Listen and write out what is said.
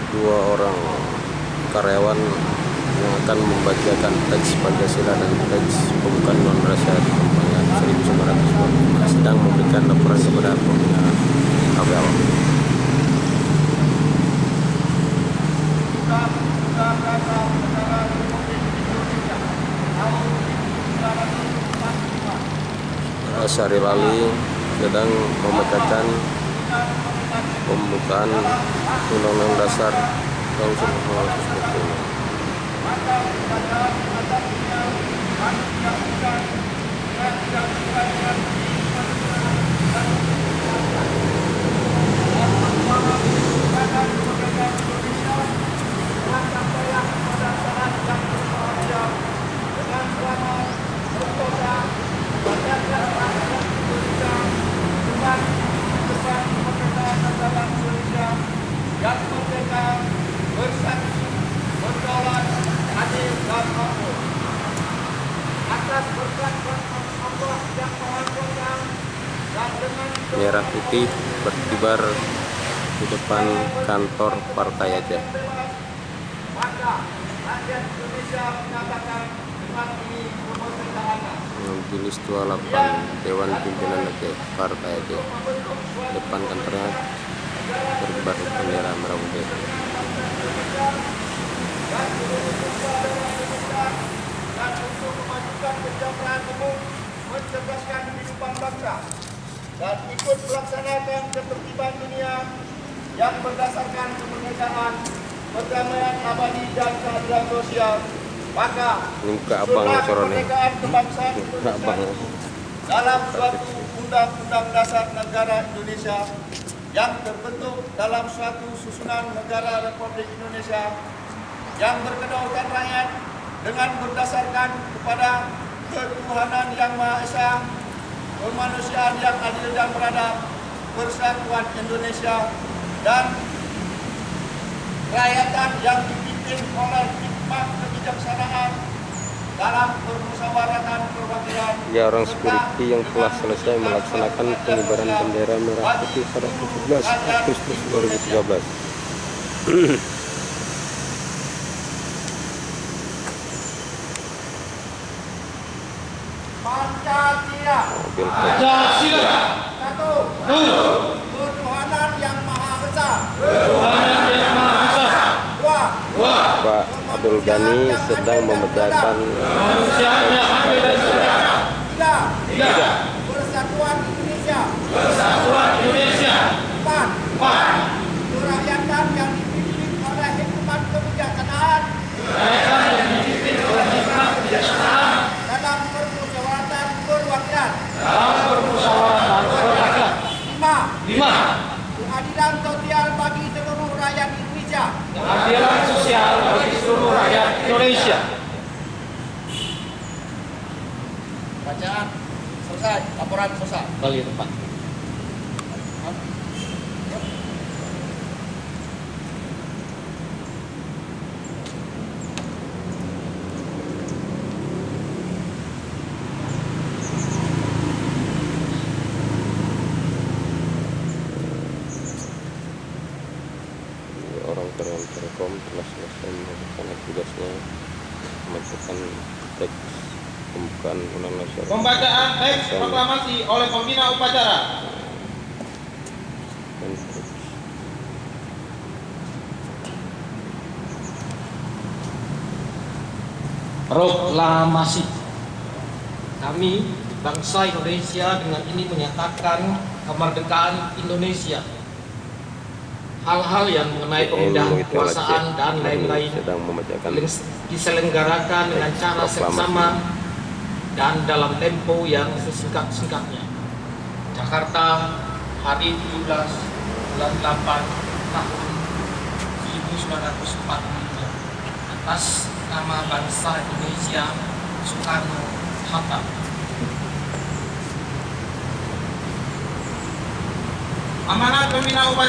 dua orang karyawan yang akan membacakan teks Pancasila dan teks pembukaan Undang-Undang Dasar 1945 sedang memberikan laporan kepada pembina KPA. Syahrir Ali sedang membacakan pembukaan Undang-Undang Dasar tahun 1945. Yang merdeka, bersatu, berdaulat, adil dan makmur. Atas berkat Allah yang Maha Kuasa dan dengan Merah putih berkibar di depan kantor Partai Aceh. maka rakyat Indonesia menyatakan dengan ini kemerdekaannya. Majelis 28 Dewan Pimpinan Aceh Partai Aceh, depan kantornya berkibar bendera merah putih. Dan untuk memajukan kesejahteraan umum, mencerdaskan kehidupan bangsa, dan ikut melaksanakan ketertiban dunia yang berdasarkan kemerdekaan, perdamaian abadi dan keadilan sosial, maka Ini muka abang sunnah sorone. kemerdekaan kebangsaan Muka Indonesia abang. itu dalam suatu undang-undang dasar negara Indonesia yang terbentuk dalam suatu susunan negara Republik Indonesia yang berkedaulatan rakyat dengan berdasarkan kepada ketuhanan yang Maha Esa, kemanusiaan yang adil dan beradab, persatuan Indonesia, dan rakyatan yang dipimpin oleh hikmah kebijaksanaan dalam permusyawaratan perwakilan. Ya, orang security yang telah selesai melaksanakan pengibaran bendera merah putih pada 17 Agustus 2013. Pancasila. Mobil Pancasila. Satu. Ketuhanan yang Maha Esa. Ketuhanan yang Maha Esa. Dua. Pak Abdul Ghani sedang membacakan Kemanusiaan yang adil dan beradab. Tiga. Persatuan Indonesia. Persatuan Indonesia. Empat. 4. Kerakyatan yang dipimpin oleh hikmat kebijaksanaan Rakyat yang dipimpin oleh hikmat kebijaksanaan dalam permusyawaratan perwakilan. dalam permusyawaratan perwakilan. 5. 5. Keadilan sosial bagi seluruh rakyat Indonesia. Keadilan sosial bagi seluruh rakyat Indonesia. Bacaan selesai, laporan selesai. Kembali tempat. orang Telekom telah selesai melakukan tugasnya membacakan teks pembukaan Undang-Undang Dasar. Pembacaan teks proklamasi oleh pembina upacara. Dan terus Proklamasi. Kami, bangsa Indonesia, dengan ini menyatakan kemerdekaan Indonesia. Hal-hal yang mengenai pemindahan kekuasaan dan lain-lain sedang membacakan diselenggarakan dengan cara seksama dan dalam tempo yang sesingkat-singkatnya. Jakarta, hari 17 bulan 8 tahun 1945, atas nama bangsa Indonesia, Soekarno-Hatta. Amanat pembina upacara.